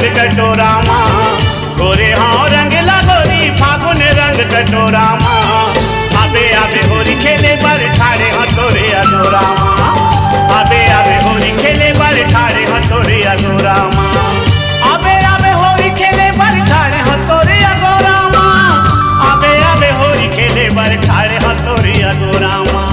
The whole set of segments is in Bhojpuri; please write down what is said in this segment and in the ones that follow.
रंग कटोरा माँ गोरे हाँ रंग लगोरी फागुन रंग कटोरा माँ आबे आबे होरी खेले बर ठाड़े हथोरे अगोरा माँ आबे आबे होरी खेले बर ठाड़े हथोरे अगोरा माँ आबे आबे होरी खेले बर ठाड़े हथोरे अगोरा माँ आबे आबे होरी खेले बर ठाड़े हथोरे अगोरा माँ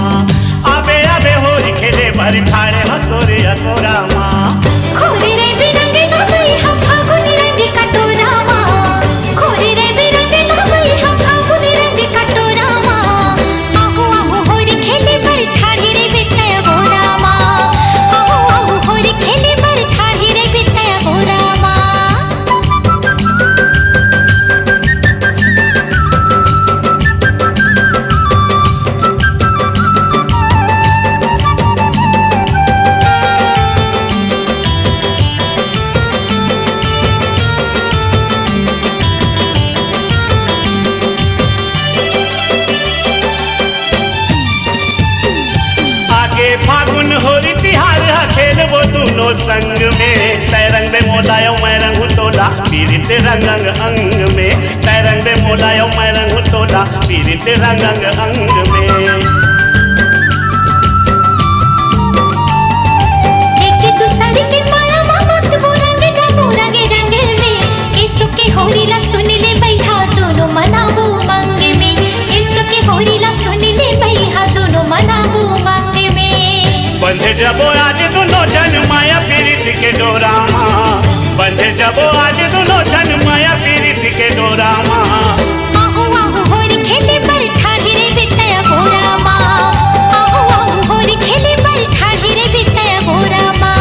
आबे आबे होरी खेले बर ठाड़े हथोरे अगोरा माँ खोरे रे बिरंग लगई हम फागुन रंग कटोरा माँ खोरे रे बिरंग लगई हम फागुन रंग कटोरा माँ आहू आहू होरी खेले बर ठाड़ी रे बितया गोरा माँ आहू आहू होरी खेले बर ठाड़ी रे बितया गोरा माँ फागुन होरी तिहार खेलबो दोनों संग में तै रंग में मोलायो मैं रंग तोला पीरित रंग अंग अंग में तै रंग में मोलायो मैं रंग तोला पीरित रंग अंग अंग में एक दूसरे के माया मोहब्बत वो रंग जबो रंग रंग में इसु के होरी ला सुन ले बैठा दोनों मनाबो मंग में इसु के होरी ला सुन ले बैठा दोनों मनाबो मंग में बंधे जबो आज दोनों जन माया पीरित के डोरा माँ बंधे जबो आज दोनों जन माया पीरित के डोरा माँ आहू आहू होरी खेले बर ठाड़ी रे बितया गोरा माँ आहू आहू होरी खेले बर ठाड़ी रे बितया गोरा माँ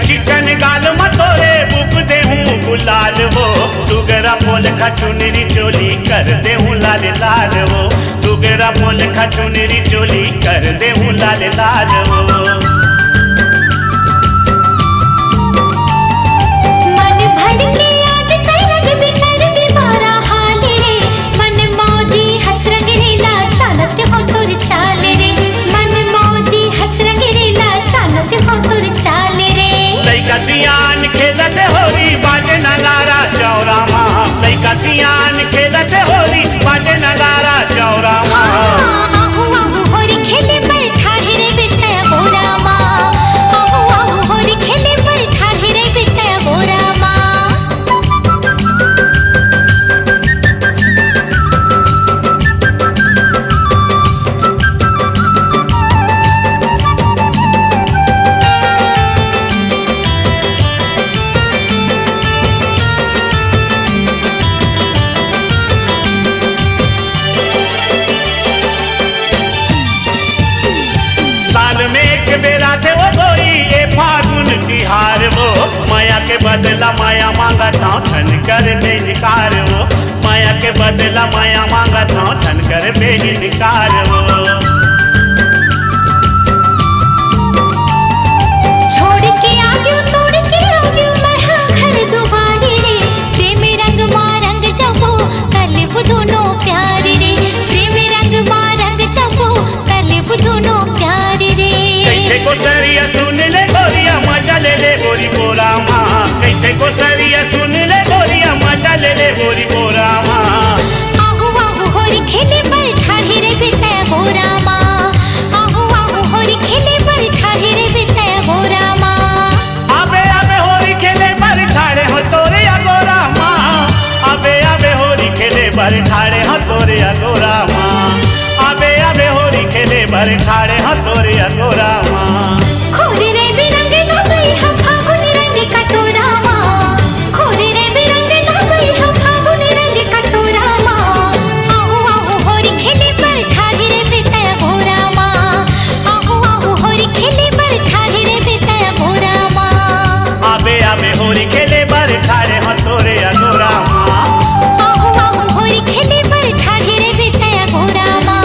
चिकन गाल मतोरे बुक दे हूँ गुलाल वो दुगरा बोल खचुनरी चोली कर दे हूँ लाल लाल वो दुगरा बोल खचुनरी चोली कर दे हूँ लाल लाल वो मन भर के आज तरंग बिखर के मारा हाल रे मन मौजी हंस रंग रेला चालत हो तुर चाल रे मन मौजी हंस रंग रेला चालत हो तुर चाल रे लइका सियान खेलत होरी बाजे न लारा चौरा माँ लइका सियान खेलत होरी बाजे न लारा चौरा माँ आहू आहू होरी खेले बर ठाड़ी रे बितया गोरा माँ आहू आहू होरी खेले बर ठाड़ी रे बितया गोरा माँ साल में एक बेरा थे वो गोरी ये फागुन तिहार वो माया के बदला माया मांगा था ठन कर बेनिकार वो माया के बदला माया मांगा था ठन कर बेनिकार वो छोड़ के आगे तोड़ के आगे मैं हाँ घर दुआरे रे प्रेम रंग माँ रंग जबो कलिब दोनों प्यारे रे प्रेम रंग माँ रंग जबो कलिब दोनों प्यारे रे कैसे को सरिया सुन ले गोरिया मजा ले ले गोरी गोरा माँ कैसे को सरिया सुन ले गोरिया मजा ले ले गोरी गोरा माँ आहू आहू होरी खेले बर ठाड़ी रे बितया गोरा माँ आहू आहू होरी खेले बर ठाड़ी रे बितया गोरा माँ आबे आबे होरी खेले बर ठाड़े हो तोरे अगोरा माँ आबे आबे होरी खेले बर ठाड़े हो तोरे अगोरा माँ आबे आबे होरी खेले बर ठाड़े हो तोरे अगोरा माँ खोरे रे बिरंग लगई हम फागुन रंग कटोरा माँ खोरे रे बिरंग लगई हम फागुन रंग कटोरा माँ आहू आहू होरी खेले बर ठाड़ी रे बितया गोरा माँ आहू आहू होरी खेले बर ठाड़ी रे बितया गोरा माँ आबे आबे होरी खेले बर ठाड़े हो तोरे अगोरा माँ आहू आहू होरी खेले बर ठाड़ी रे बितया गोरा माँ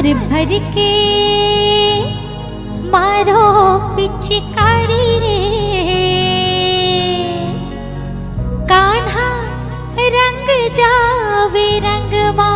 भर भर के मारो पिचकारी रे कान्हा रंग जावे रंगवा।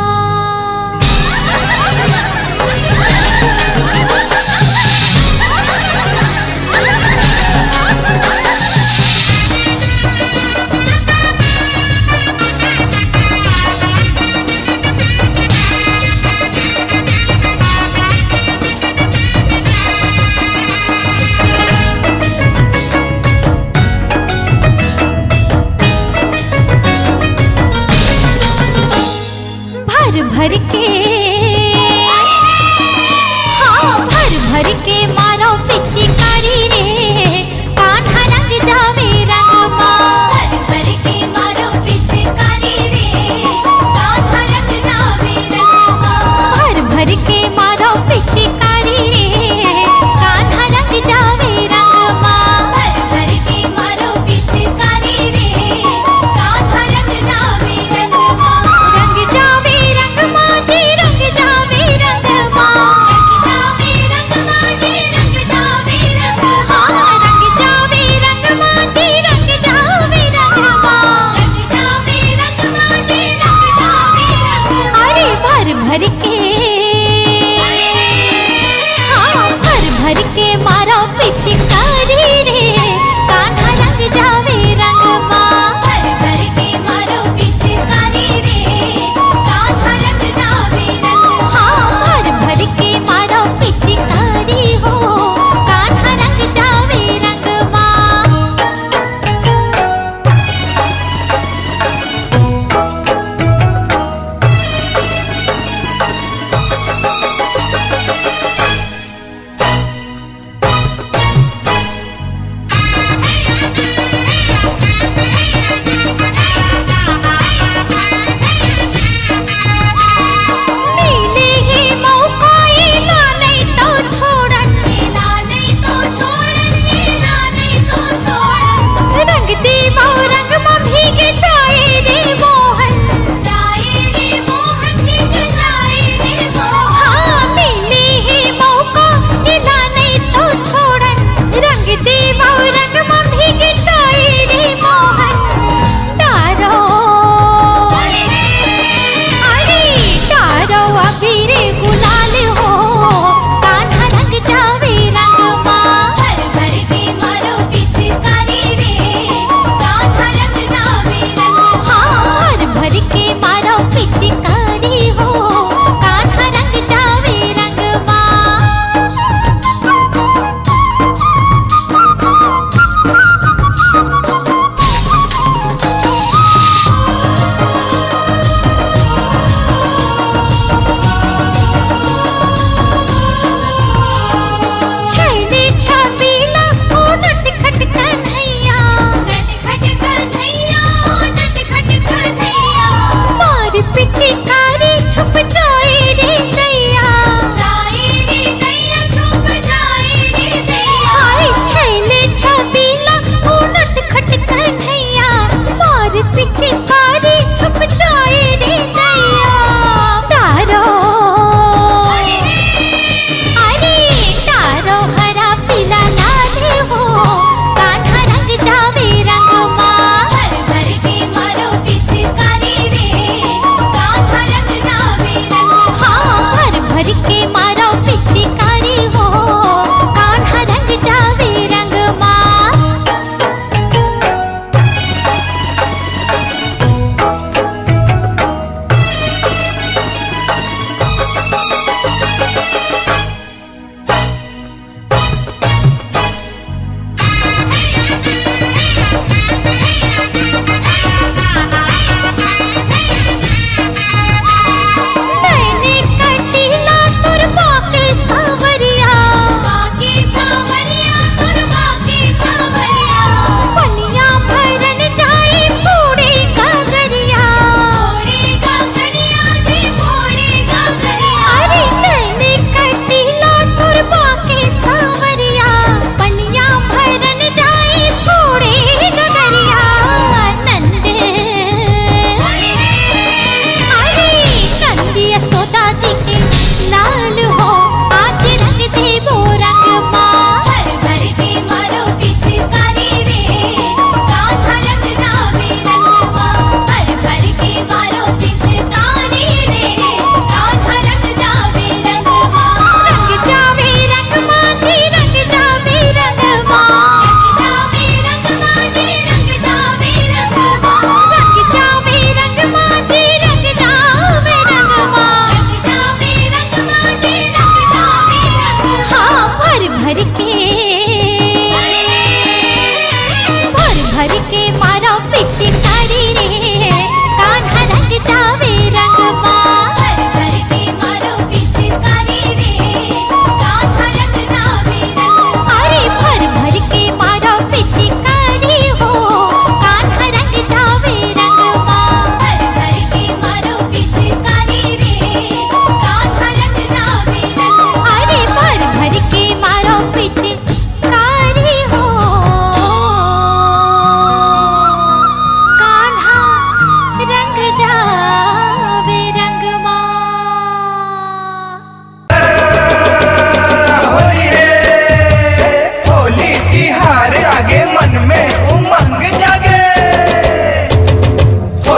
भर के हाँ भर भर के मारो पिचकारी रे कान्हा रंग जावे रंगवा। भर भर के मारो पिचकारी रे कान्हा रंग जावे रंगवा। भर भर के मारो पिचकारी रे कान्हा रंग जावे रंगवा। भर भर के मारो पिचकारी रे कान्हा रंग जावे रंगवा। रंग जावे रंगवा जी रंग जावे रंगवा। रंग जावे रंगवा जी रंग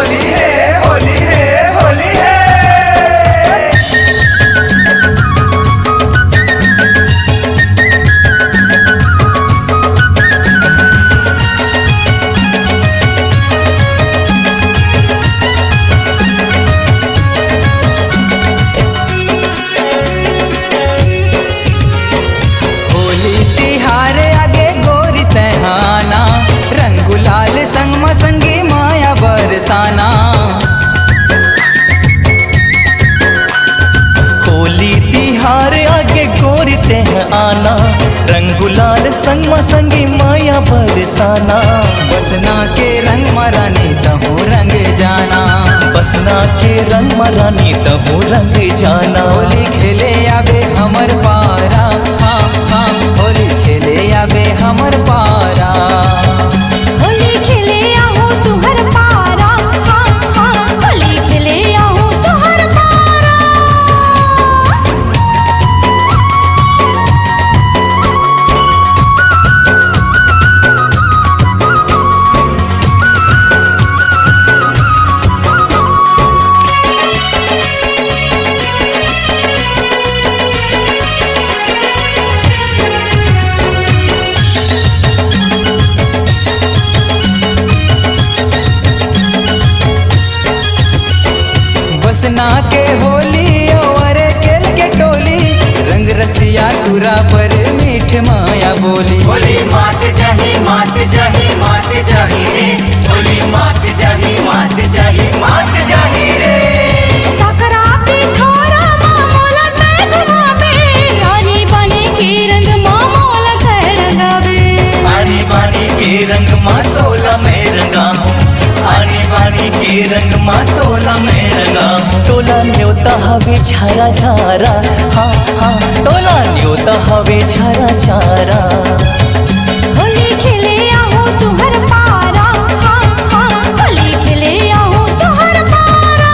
होली है होली है होली है। होली तिहार आगे गोरी तहाना, रंग गुलाल संग मसंगी माया बरसाना। होली तिहार आगे गोरी तहाना, रंग गुलाल संग मसंगी माया बरसाना। बसना के रंग मरानी तहु रंग जाना, बसना के रंग मरानी तहु रंग जाना। होली खेले आवे हमर पारा, हाँ हाँ होली खेले आवे हमर पारा। होली खेले आहू तुहर पारा, हाँ हाँ होली खेले आहू तुहर पारा। बसना के होली और केल के टोली, रंग रसिया टूरा पर मीठ माया बोली। होली मात जाही मात जाही मात जाही रे, होली मात जाही मात जाही मात जाही रे। सकरा पिठोरा मामोला तय गुलाबे, रानी बने के रंग मामोला तय रंगावे। आनी बानी के रंग मातोला में रंगा हूँ, आनी बानी के रंग मातोला में रंगा हूँ। टोला न्योता हवे छारा छारा, हाँ हाँ टोला न्योता हवे छारा छारा। होली खेले आहू तुहर पारा, हाँ हाँ होली खेले आहू तुहर पारा।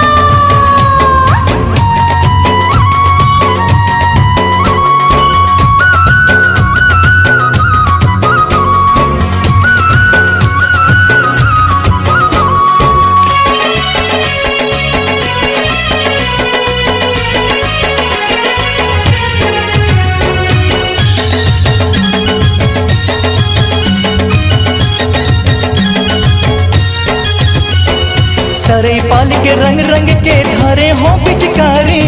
सरई पाल के रंग रंग के धारे हो पिचकारी,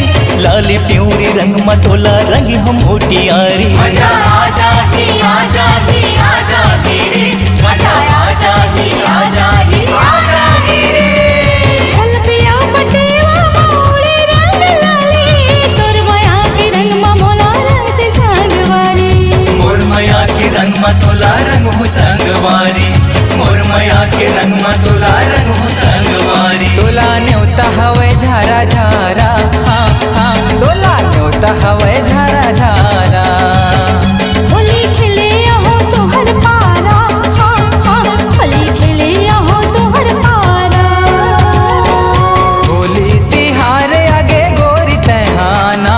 लाली प्यूरी रंग मटोला रंग हम मोटियारी। मजा आ जाही आ जाही आ जाही रे, मजा आ जाही आ जाही आ जाही रे। फल पिया पटेवा मोरे रंग लाली, तोर माया के रंग मामोला रंग ते सांगवारी। मोर माया के रंग मतोला रंग हो संगवारी, मोर माया के रंग मतोला रंग हो संगवारी। तोला न्योता हवे झारा झारा, हाँ हाँ तोला न्योता हवे झारा झारा। होली खेले आहू तुहर पारा, हाँ हाँ होली खेले आहू तुहर पारा। होली तिहार आगे गोरी तहाना,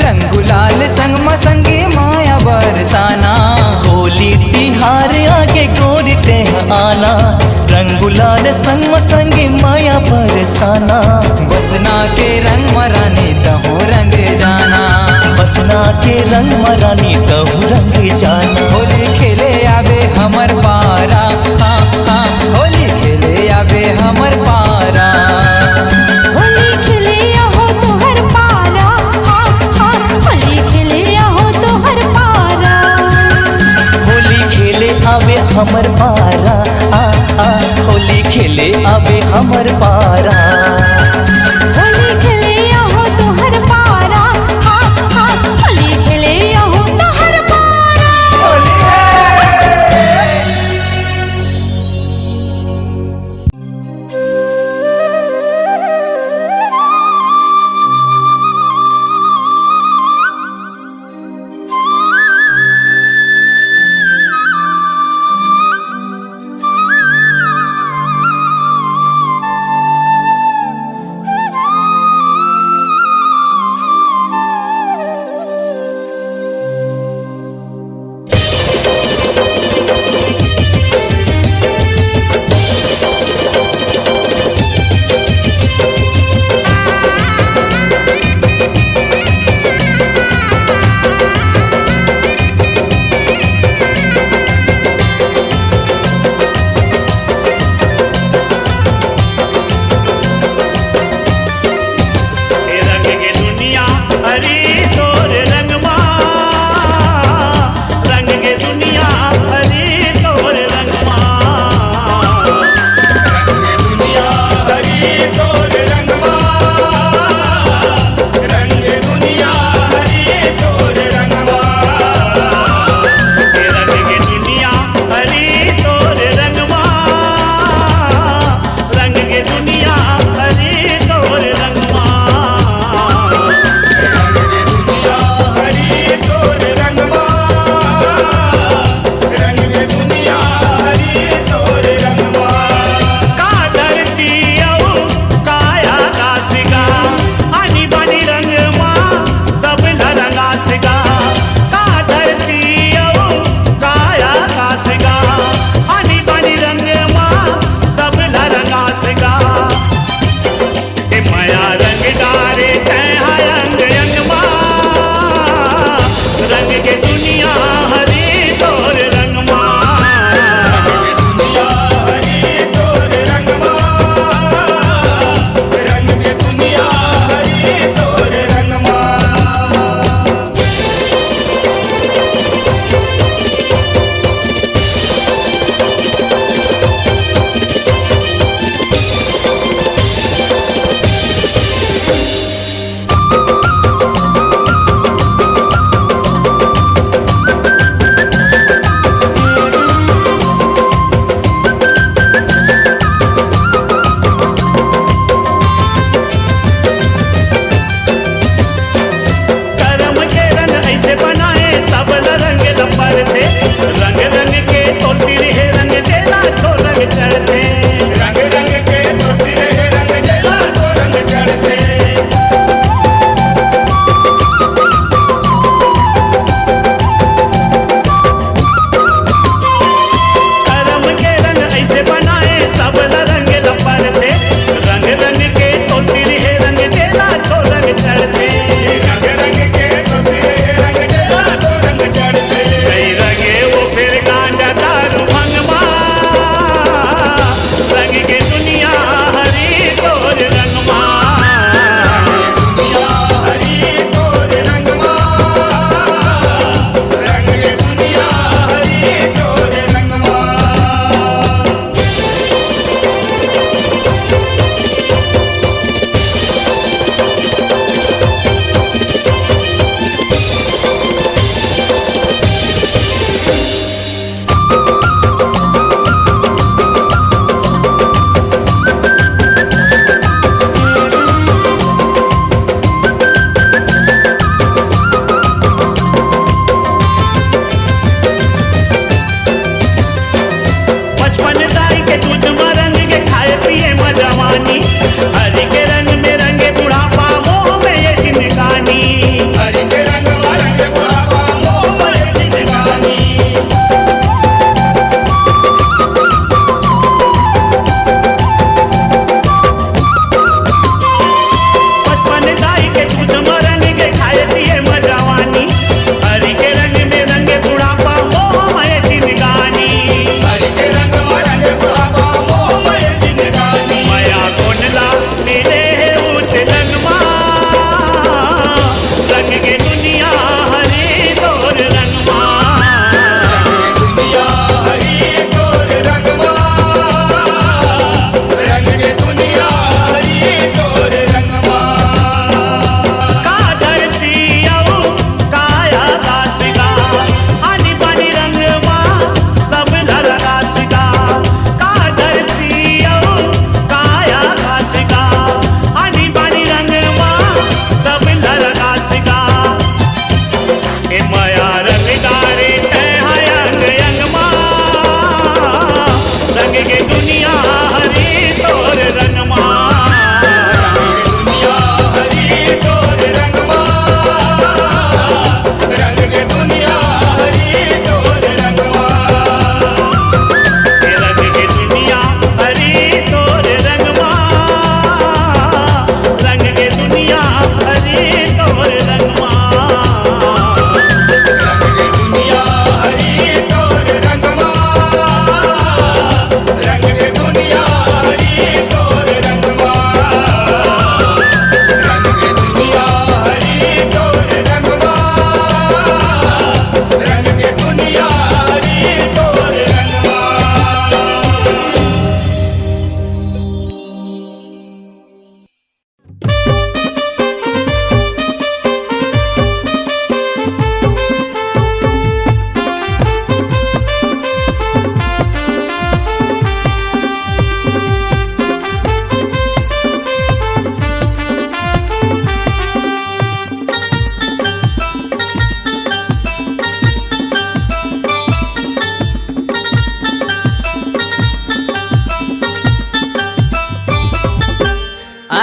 रंग गुलाल संग मसंगी माया बरसाना। होली तिहार आगे गोरी आना, रंग गुलाल संग मसंगी माया बरसाना। बसना के रंग मरानी तहु रंग जाना, बसना के रंग मरानी तहु रंग जाना। होली खेले आवे हमर पारा, हाँ हाँ होली खेले आवे हमर पारा। होली खेले आहू तुहर पारा, हाँ हाँ होली खेले आहू तुहर पारा। होली खेले आवे हमर पारा, आ आ होली खेले आवे हमर पारा। होली खेले आहू तुहर पारा, हाँ हाँ होली खेले आहू तुहर पारा। होली है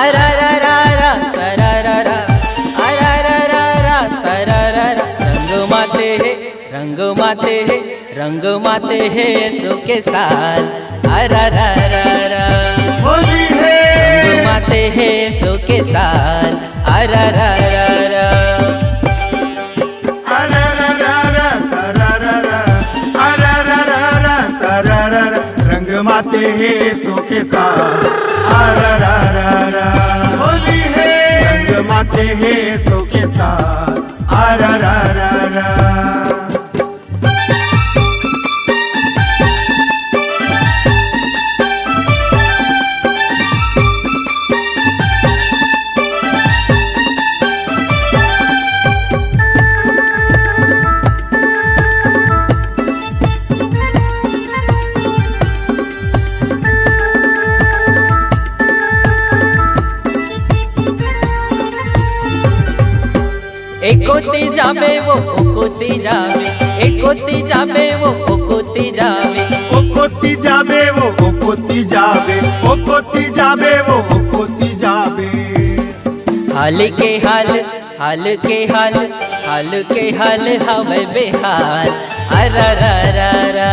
अररररा सरररा अररररा सरररा रंग माते हैं यसु के साल अररररा होली है रंग माते हैं यसु के साल अररररा रंग माते हैं सो के साथ होली है रंग माते हैं सो के साथ एकोती जावे वो ओकोती जावे एकोती जावे वो ओकोती जावे ओकोती जावे वो ओकोती जावे ओकोती जावे वो ओकोती जावे हाल के हाल हवे बेहाल अररररा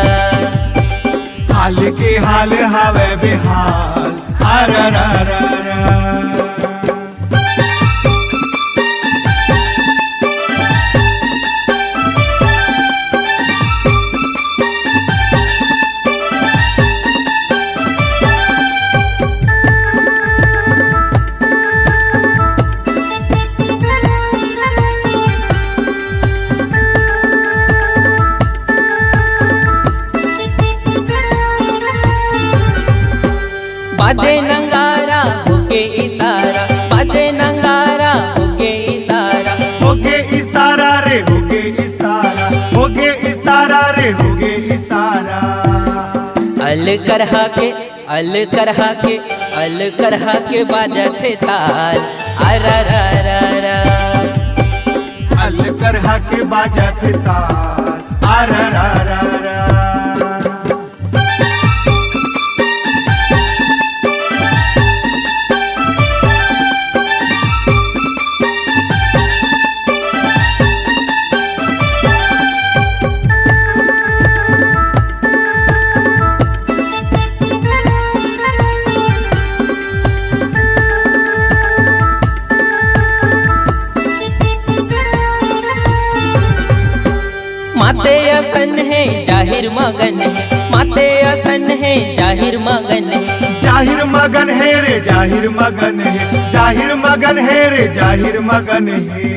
हाल के हाल हवे बेहाल बाजे नंगारा होके इशारा बाजे नंगारा होके इशारा होगे इशारा रे होगे इशारा होगे इशारा रे होगे इशारा अल करहा के बाजत है ताल अररररा अल करहा के बाजत ताल माते असन है जाहिर मगन है माते असन है जाहिर मगन है जाहिर मगन है रे जाहिर मगन है जाहिर मगन है रे जाहिर मगन है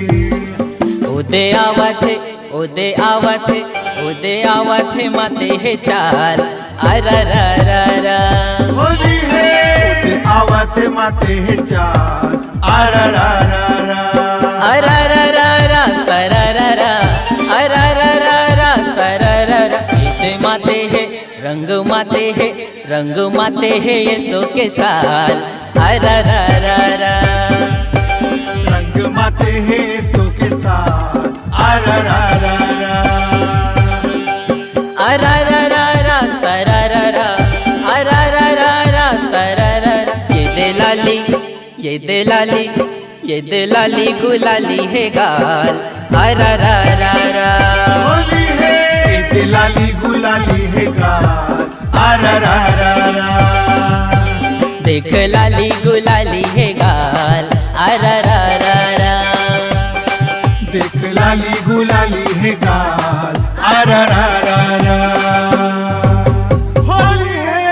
उदे आवत है माते है चाल अररररा होली है आवत माते है चाल अररररा सरररा अररररा सरररा ये माते है रंग माते है यसो के साल अररररा रंग माते है सो के साथ अररररा सरररा अररररा सरररा ये दे लाली गुलाली है गाल अररररा होली है ये लाली गुलाली है गाल देख लाली गुलाली है गाल अररररा देख लाली गुलाली है गाल होली है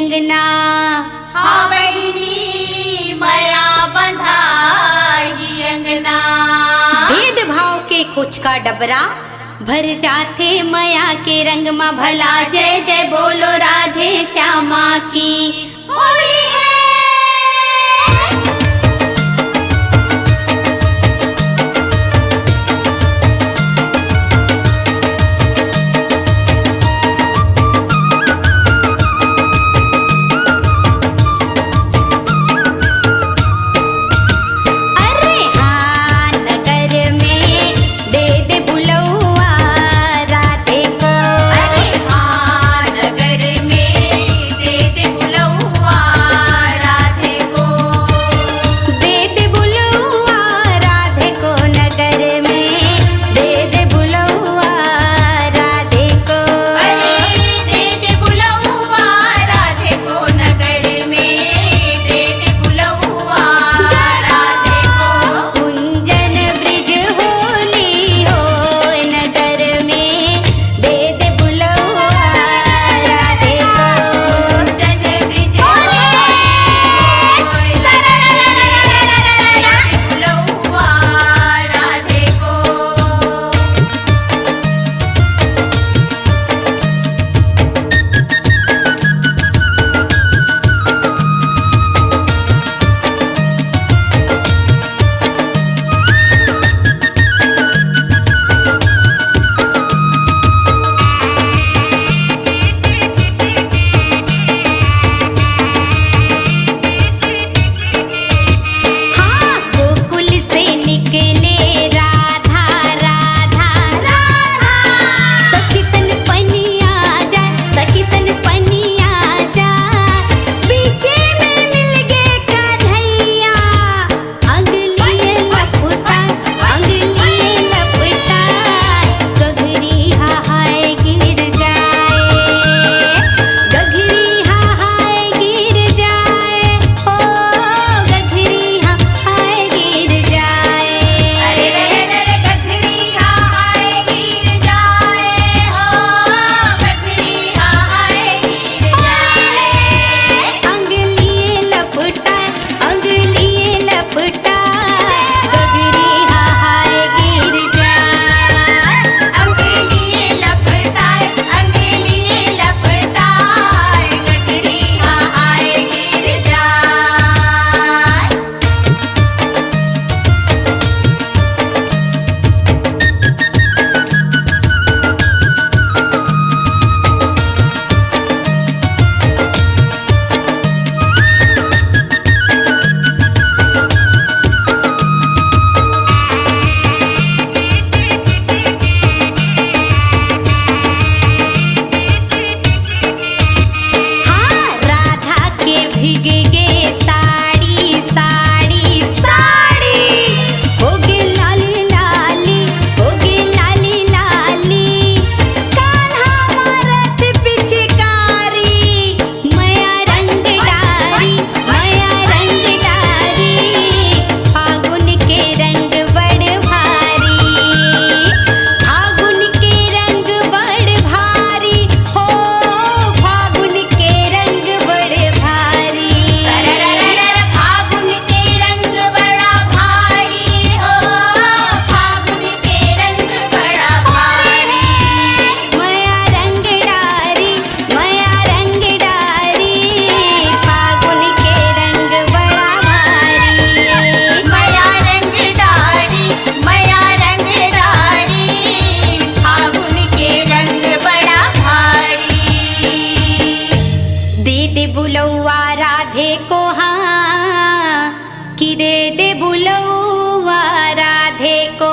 अंगना। हाँ बहिनी मया बंधाई अंगना। भेदभाव के कुछ का डबरा भर जाते मया के रंग में भला। जय जय बोलो राधे श्यामा की होली है। को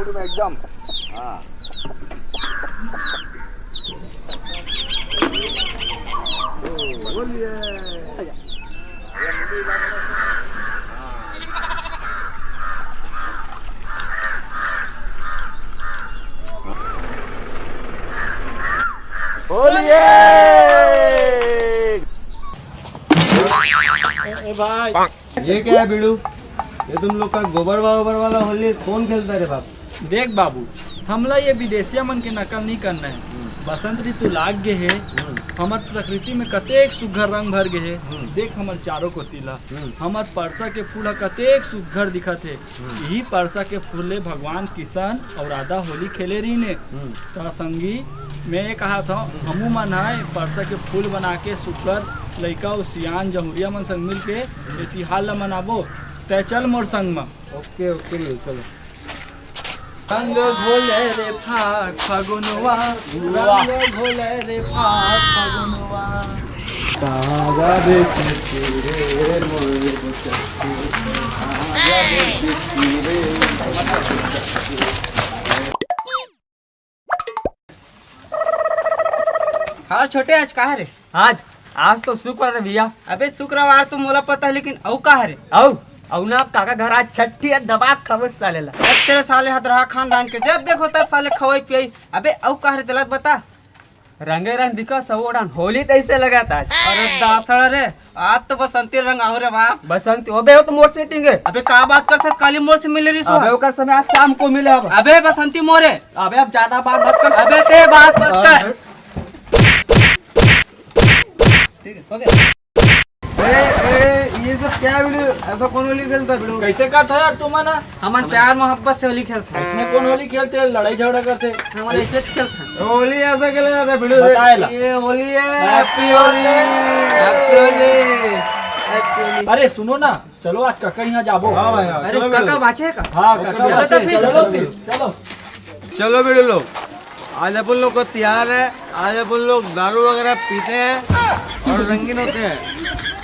मूड में एकदम। हाँ बोलिए। बोलिए भाई ये क्या है बिड़ू? ये तुम लोग का गोबर वाबर वाला होली कौन खेलता है रे बाप? देख बाबू, हमला ये विदेशिया मन के नकल नहीं करना है। बसंत ऋतु लाग गे है, हमार प्रकृति में कतेक सुघर रंग भर गे है। देख हमार चारों को तिला, हमार परसा के फूल कतेक सुघर दिखत है। यही परसा के फूले भगवान किशन और राधा होली खेले रही ने। तो संगी मैं कहा था हमू मन है परसा के फूल बना के सुकर लइका और सियान जहुरिया मन संग मिल के ये तिहार ला मनाबो। तय चल मोर संग में। ओके ओके चलो। रंग घोले रे फाग फागुनवा, रंग घोले रे फाग फागुनवा। तागा बेचती रे मोर बचती, तागा बेचती रे। हाँ छोटे, आज कहा रे? आज तो शुक्र है भैया। अबे शुक्रवार तो मोला पता है, लेकिन औ कहा रे? औ ना काका घर आज छठी है, दबा खबर सालेला। अब तेरे साले हाथ रहा खानदान के, जब देखो तब साले खवाई पियाई। अबे औ कहा रे? दिलत बता। रंगे रंग दिखा सब उड़ान, होली तैसे लगा था आज। अरे दासड़ रे, आज तो बसंती रंग आओ रे बाप। बसंती अबे हो तो मोर सेटिंग है। अबे का बात करते काली मोर से मिले रही सो? अबे ओकर समय आज शाम को मिले। अब अबे बसंती मोरे, अबे अब ज्यादा बात मत कर। अबे ते बात मत कर। ये सब क्या वीडियो? ऐसा कौन होली खेलता है बिड़ू? कैसे करता है यार तुम ना? हमन प्यार मोहब्बत से होली खेलते हैं। इसमें कौन होली खेलते हैं? लड़ाई झगड़ा करते? हमन ऐसे खेलते हैं। होली ऐसा खेला जाता है बिड़ू? बताएला। ये होली है। हैप्पी होली। हैप्पी होली। अरे सुनो ना, चलो आज काका यहाँ जाबो। हाँ भाई हाँ, अरे चलो काका बिड़ू। बाचे का? हाँ काका चलो बच्चे, तो फिर, चलो चलो फिर, चलो। चलो बिड़ू लोग, आज अपन लोग को त्योहार है। आज अपन लोग दारू वगैरह पीते हैं और रंगीन होते हैं।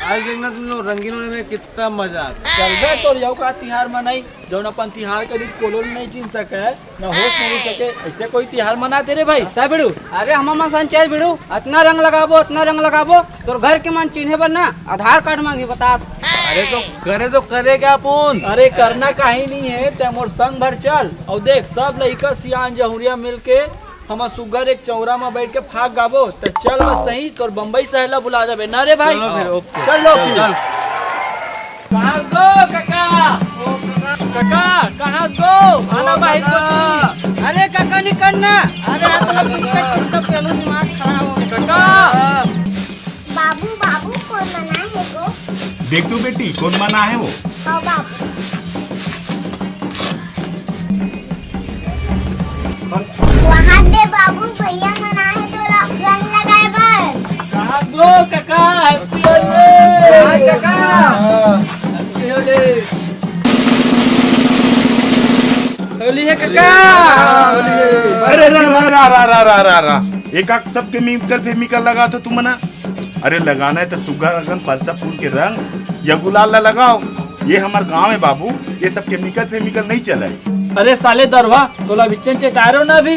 आज देखना तुम लोग रंगीन होने में कितना मजा आता है। चल बे तो यौ का तिहार मनाई, जौन अपन तिहार कभी कोलोल नहीं चिन सके, न होश नहीं सके, ऐसे कोई तिहार मनाते रे भाई। ता बिड़ू, अरे हम मन चल बिड़ू, इतना रंग लगाबो, इतना रंग लगाबो, तोर घर के मन चिन्हे पर ना आधार कार्ड मांगी। बता। अरे तो करे क्या अपन? अरे करना काहे नहीं है, ते मोर संग भर चल और देख सब लइका सियान जहुरिया मिल के हम सुगर एक चौरा में बैठ के फाग गाबो। तो चल बस सही, तोर बम्बई शहर बुला जाबे ना रे भाई। चलो फिर, ओके। चलो फिर। कहाँ गो काका? काका कहाँ गो? आना भाई को। अरे काका निकलना। अरे आ तो पिचका पहले दिमाग खराब हो गया। काका बाबू बाबू कौन मना है गो? देख तू बेटी, कौन मना है वो? हाँ बाबू। वहाँ दे बाबू, भैया मना है तो रंग लगाए बस। कहाँ गो काका? हैप्पी होली काका। हैप्पी होली। होली है काका। अरे रा रा रा रा रा रा रा रा एक आग सब केमिकल लगा तो तुम ना। अरे लगाना है तो सुगा रंग, परसा फूल के रंग या गुलाल ला लगाओ। ये हमार गांव है बाबू, ये सब केमिकल नहीं चला है। अरे साले दरवा तोला बिचन चेतारो ना भी।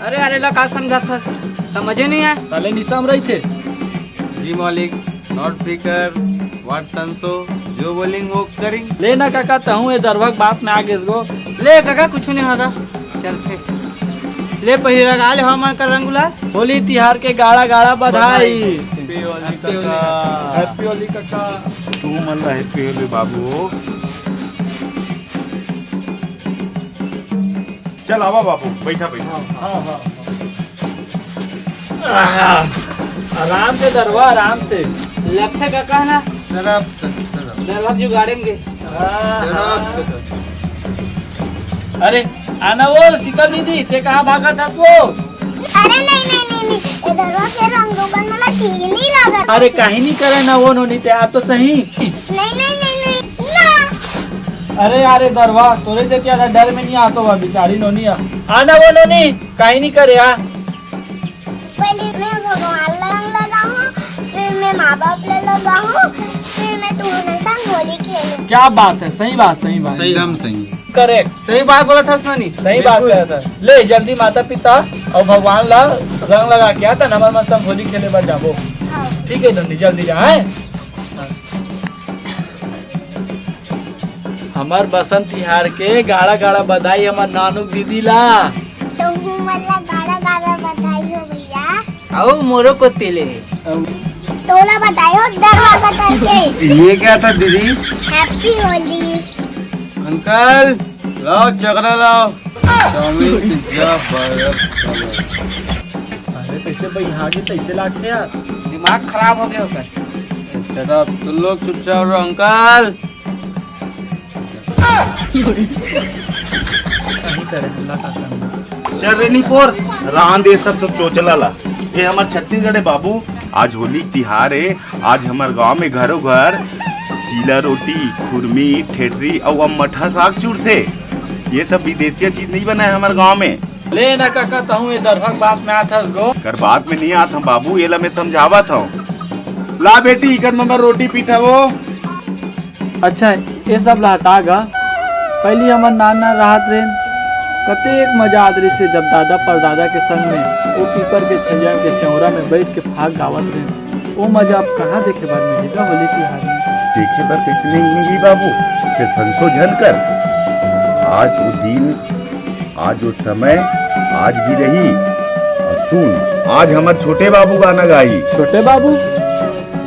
अरे अरे ला का समझा था, समझे नहीं आया। साले निसम रही थे। जी मालिक, नॉट फ्रीकर, व्हाट संसो, जो बोलिंग वो करेंगे। ले ना काका, तहु ये दरवा के बात में आगे गो। ले काका कुछ नहीं होगा, चल थे ले पहले लगा ले हमार का रंग गुलाल। होली तिहार के गाड़ा गाड़ा बधाई। हैप्पी होली काका। हैप्पी होली काका। तू मन रहा हैप्पी होली बाबू। चल आवा बाबू, बैठा बैठा। आराम से दरवा, आराम से। लक्ष्य काका है ना, शराब दरवा जुगाड़ेंगे। अरे आना वो शीतल दीदी, ते कहाँ भागा था वो? अरे नहीं, ये दरवा के रंग रोगन मला ठीक नहीं लगा। अरे कहीं नहीं करे ना वो नोनी, ते आप तो सही। नहीं ना। अरे यारे दरवा तोरे से क्या डर में नहीं आता हुआ बेचारी नोनी। आना वो नोनी, कहीं नहीं करे। पहले मैं भगवान रंग लगाऊं, फिर मैं माँ बाप ले लगाऊं, फिर मैं तुम्हारे संग होली खेलूं। क्या बात है, सही बात, सही बात। एकदम सही। करेक्ट। सही बात बोला था नानी, सही बात कहा था। ले जल्दी माता पिता और भगवान ला रंग लगा के आता नंबर मन सब होली खेले बार जाबो। ठीक है नंदी जल्दी जा है। हमार बसंत तिहार के गाड़ा गाड़ा बधाई हमार नानुक दीदी ला। तुम मला गाड़ा गाड़ा बधाई हो भैया। आओ मोरो को तिले तोला बताओ दरवाजा करके। ये क्या था दीदी? हैप्पी होली। अंकल लाओ चकरा लाओ, चाउमीन पिज्जा बर्गर। अरे कैसे भाई यहाँ के कैसे लागते यार, दिमाग खराब हो गया होगा। शट अप, तुम लोग चुपचाप रहो। अंकल कहीं करे हल्ला का करना। चल रे नीपोर रान दे सब तो चोचला ला। ये हमार छत्तीसगढ़ है बाबू। आज होली तिहार है। आज हमार गांव में घरों घर चीला रोटी, खुरमी, ठेठरी और अम्मठा साग चूर थे। ये सब विदेशी चीज नहीं बना है हमारे गांव में। ले ना काका ताहू ये दरभंग बात में आता गो कर बात में नहीं आता बाबू, ये ला मैं समझावा था। ला बेटी इकर नंबर रोटी पीठा वो। अच्छा ये सब लहटा गा। पहली हमार नाना राहत रेन कते एक मजा आदरी से जब दादा परदादा के संग में वो पीपर के छलिया के चौरा में बैठ के फाग गावत रहे। वो मजा अब कहाँ देखे बार मिलेगा होली तिहार में। देखे पर कैसे नहीं मिली बाबू के संशोधन कर। आज वो दिन, आज वो समय आज भी रही। और सुन आज हमारे छोटे बाबू गाना गाई। छोटे बाबू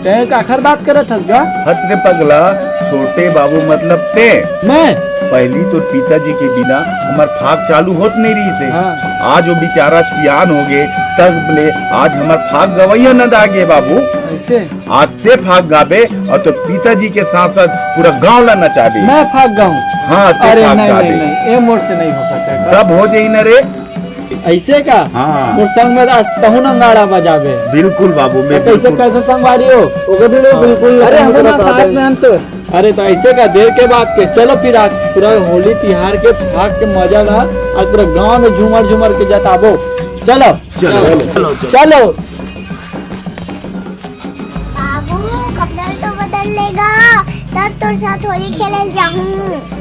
ते आखिर बात करत हस गा। हत रे पगला, छोटे बाबू मतलब ते। मैं पहली तो पिताजी के बिना हमार फाग चालू होत नहीं रही से। हाँ। आज वो बेचारा सियान हो गए तब बोले आज हमार फाग गवैया न दागे बाबू। ऐसे आज ते फाग गाबे और तो पिताजी के साथ साथ पूरा गांव ला नचाबे। मैं फाग गाऊं? हाँ ते अरे फाग नहीं गाबे। नहीं नहीं ये मोर से नहीं हो सकता। सब हो जाई न रे। ऐसे का? हाँ। मोर संग में आज तहु नंगाड़ा बजाबे। बिल्कुल बाबू मैं कैसे बिल्कुल। कैसे संगवारी हो? बिल्कुल। अरे हमारा साथ में हम तो। अरे तो ऐसे का देर के बाद के चलो फिर आज पूरा होली तिहार के फाग के मजा ला आज पूरा गांव में झूमर झूमर के जताबो। चलो चलो चलो। बाबू कपड़ा तो बदल लेगा तब तोर साथ होली खेले जाऊं।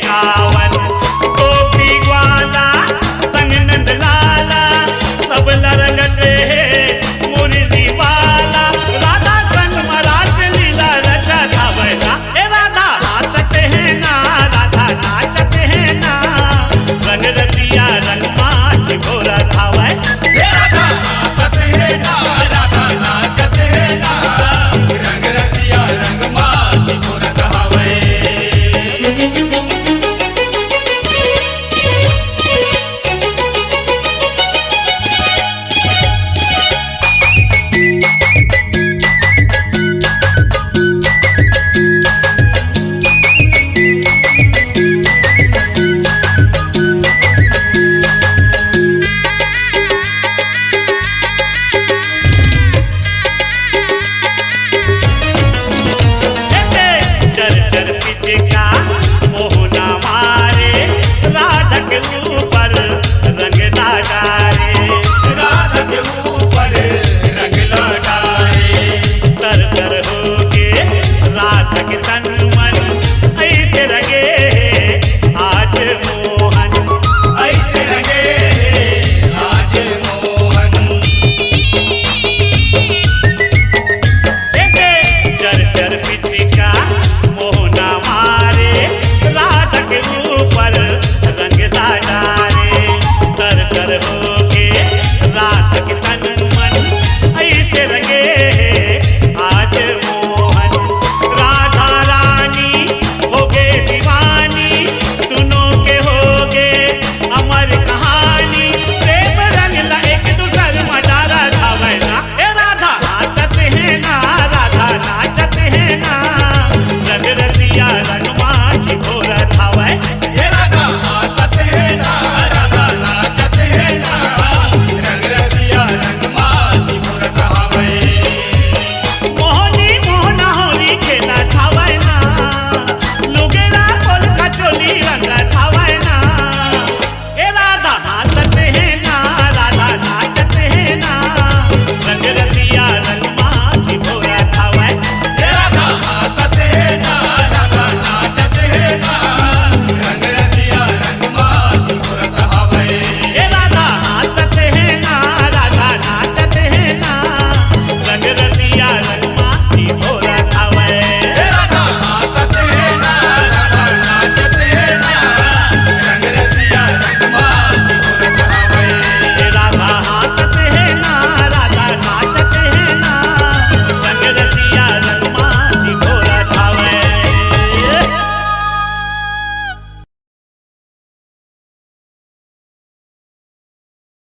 का